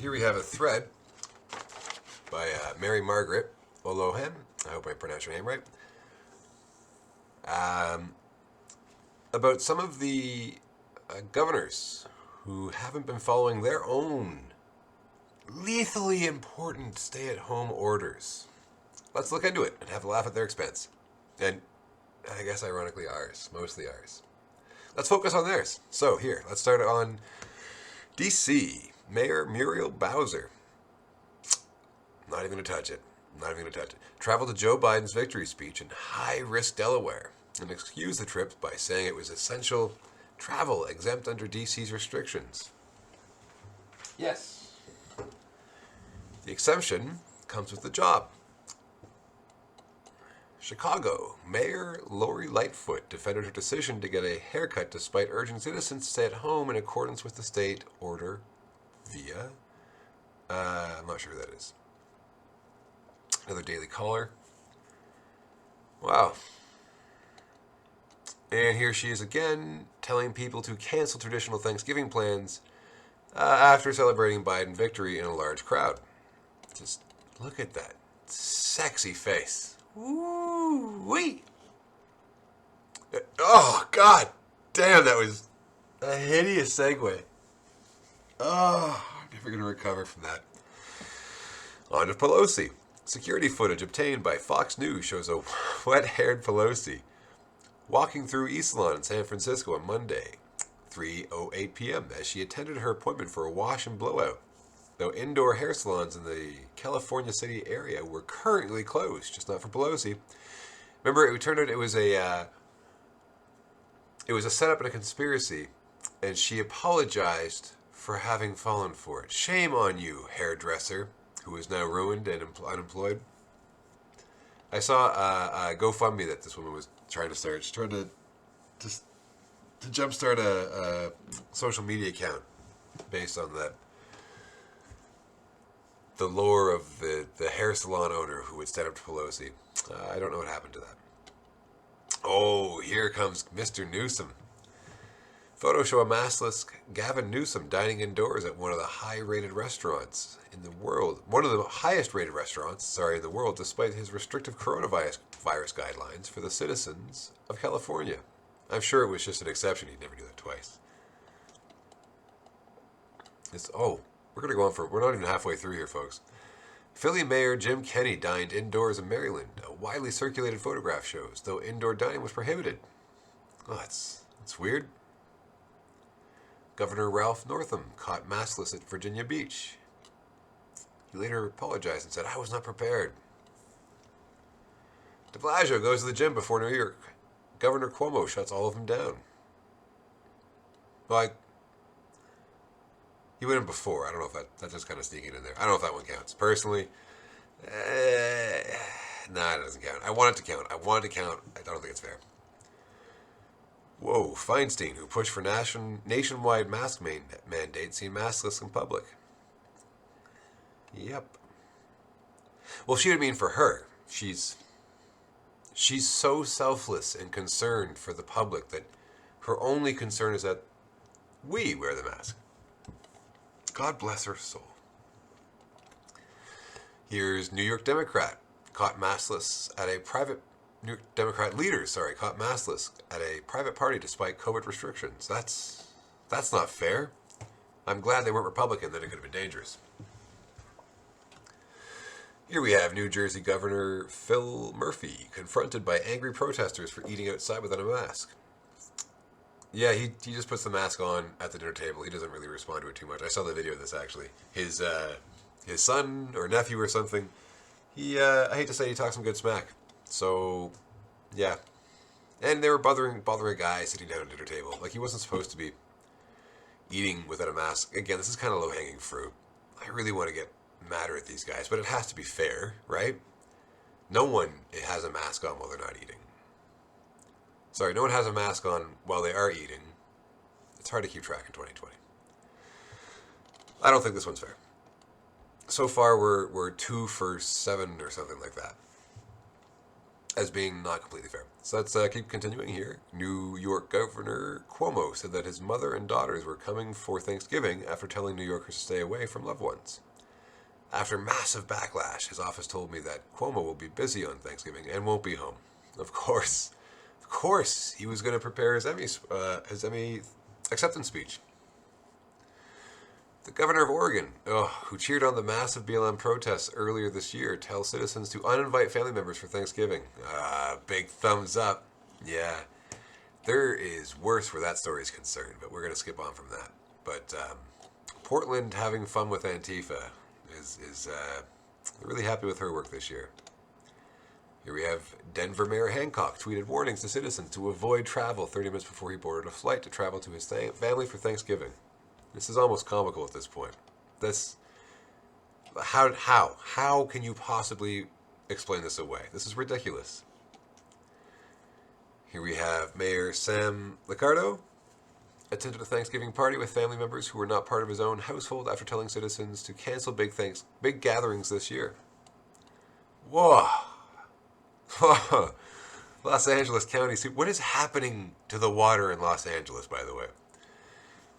here we have a thread by Mary Margaret Olohen. I hope I pronounced your name right. About some of the governors who haven't been following their own lethally important stay-at-home orders. Let's look into it and have a laugh at their expense. And I guess ironically ours, mostly ours. Let's focus on theirs. So here, let's start on D.C. Mayor Muriel Bowser. Not even going to touch it. Traveled to Joe Biden's victory speech in high-risk Delaware and excused the trip by saying it was essential travel exempt under D.C.'s restrictions. Yes. The exemption comes with the job. Chicago Mayor Lori Lightfoot defended her decision to get a haircut despite urging citizens to stay at home in accordance with the state order via... I'm not sure who that is. Another Daily Caller. Wow. And here she is again, telling people to cancel traditional Thanksgiving plans after celebrating Biden victory in a large crowd. Just look at that sexy face. Ooh-wee. Oh, God damn, that was a hideous segue. Oh, I'm never going to recover from that. On to Pelosi. Security footage obtained by Fox News shows a wet-haired Pelosi walking through East Lawn in San Francisco on Monday, 3:08 p.m. as she attended her appointment for a wash and blowout. Though indoor hair salons in the California City area were currently closed, just not for Pelosi. Remember, it turned out it was a setup and a conspiracy, and she apologized for having fallen for it. Shame on you, hairdresser, who is now ruined and unemployed. I saw a GoFundMe that this woman was trying to start. She's trying to jumpstart a social media account based on that. The lore of the hair salon owner who would stand up to Pelosi. I don't know what happened to that. Oh, here comes Mr. Newsom. Photos show a maskless Gavin Newsom dining indoors at one of the high-rated restaurants in the world. One of the highest-rated restaurants, in the world, despite his restrictive coronavirus guidelines for the citizens of California. I'm sure it was just an exception. He'd never do that twice. We're going to go on we're not even halfway through here, folks. Philly Mayor Jim Kenney dined indoors in Maryland. A widely circulated photograph shows, though indoor dining was prohibited. Oh, that's weird. Governor Ralph Northam caught maskless at Virginia Beach. He later apologized and said, "I was not prepared." De Blasio goes to the gym before New York. Governor Cuomo shuts all of them down. He went in before. I don't know if that's just kind of sneaking in there. I don't know if that one counts. Personally, it doesn't count. I want it to count. I don't think it's fair. Whoa, Feinstein, who pushed for nationwide mask mandate, seen maskless in public. Yep. Well, she would mean for her. She's so selfless and concerned for the public that her only concern is that we wear the mask. God bless her soul. Here's New York Democrat caught maskless at a private New York Democrat leaders, caught maskless at a private party despite COVID restrictions. That's not fair. I'm glad they weren't Republican, then it could have been dangerous. Here we have New Jersey Governor Phil Murphy confronted by angry protesters for eating outside without a mask. Yeah, he just puts the mask on at the dinner table. He doesn't really respond to it too much. I saw the video of this, actually. His son or nephew or something, I hate to say, he talks some good smack. So, yeah. And they were bothering a guy sitting down at a dinner table. Like, he wasn't supposed to be eating without a mask. Again, this is kind of low-hanging fruit. I really want to get madder at these guys, but it has to be fair, right? No one has a mask on while they're not eating. No one has a mask on while they are eating. It's hard to keep track in 2020. I don't think this one's fair. So far, we're 2 for 7 or something like that. as being not completely fair. So let's keep continuing here. New York Governor Cuomo said that his mother and daughters were coming for Thanksgiving after telling New Yorkers to stay away from loved ones. After massive backlash, his office told me that Cuomo will be busy on Thanksgiving and won't be home. Of course, he was going to prepare his Emmy acceptance speech. The governor of Oregon, who cheered on the massive BLM protests earlier this year, tells citizens to uninvite family members for Thanksgiving. Big thumbs up. Yeah, there is worse where that story is concerned, but we're going to skip on from that. But Portland having fun with Antifa is really happy with her work this year. Here we have Denver Mayor Hancock tweeted warnings to citizens to avoid travel 30 minutes before he boarded a flight to travel to his family for Thanksgiving. This is almost comical at this point. How can you possibly explain this away? This is ridiculous. Here we have Mayor Sam Liccardo attended a Thanksgiving party with family members who were not part of his own household after telling citizens to cancel big gatherings this year. Whoa. Los Angeles County. What is happening to the water in Los Angeles, by the way?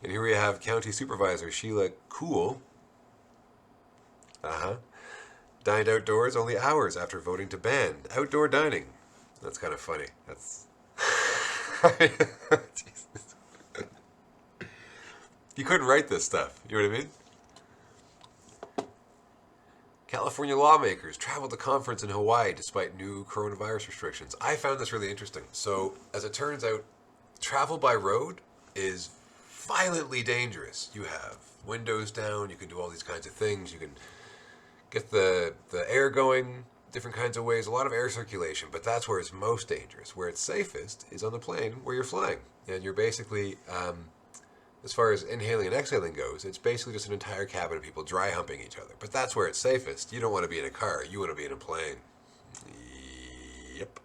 And here we have County Supervisor Sheila Cool. Dined outdoors only hours after voting to ban outdoor dining. That's kind of funny. That's... Jesus. You couldn't write this stuff. You know what I mean? California lawmakers traveled to conference in Hawaii despite new coronavirus restrictions. I found this really interesting. So, as it turns out, travel by road is violently dangerous. You have windows down, you can do all these kinds of things, you can get the air going different kinds of ways, a lot of air circulation, but that's where it's most dangerous. Where it's safest is on the plane where you're flying. And you're basically, as far as inhaling and exhaling goes, it's basically just an entire cabin of people dry humping each other. But that's where it's safest. You don't want to be in a car, you want to be in a plane. Yep.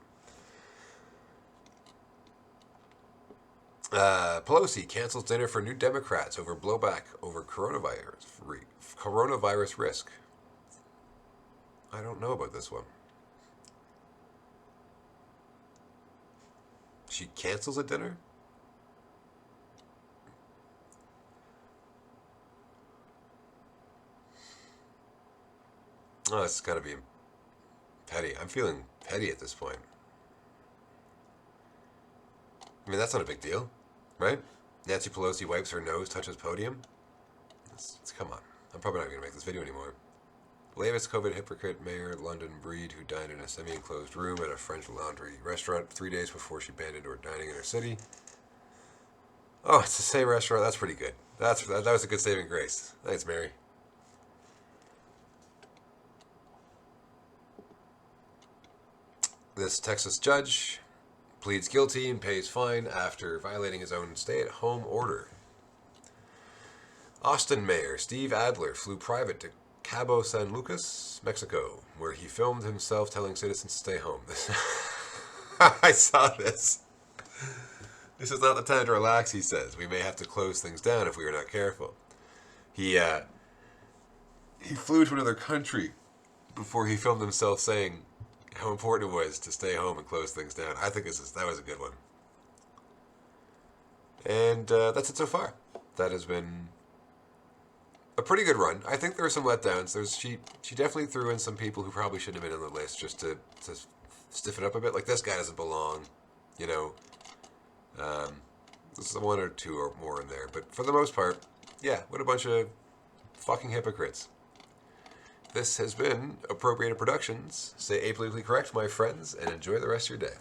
Pelosi cancels dinner for New Democrats over blowback over coronavirus risk. I don't know about this one. She cancels a dinner? Oh, it's got to be petty. I'm feeling petty at this point. I mean, that's not a big deal, right? Nancy Pelosi wipes her nose, touches podium. Come on. I'm probably not going to make this video anymore. Latest COVID hypocrite Mayor London Breed, who dined in a semi-enclosed room at a French Laundry restaurant 3 days before she banned indoor dining in her city. Oh, it's the same restaurant. That's pretty good. That was a good saving grace. Thanks, Mary. This Texas judge pleads guilty and pays fine after violating his own stay-at-home order. Austin Mayor Steve Adler flew private to Cabo San Lucas, Mexico, where he filmed himself telling citizens to stay home. I saw this. This is not the time to relax, he says. We may have to close things down if we are not careful. He flew to another country before he filmed himself saying how important it was to stay home and close things down. I think that was a good one. And that's it so far. That has been a pretty good run. I think there were some letdowns. She definitely threw in some people who probably shouldn't have been on the list just to stiff it up a bit. Like, this guy doesn't belong, you know. There's one or two or more in there. But for the most part, yeah, what a bunch of fucking hypocrites. This has been Appropriated Productions. Stay apolitically correct, my friends, and enjoy the rest of your day.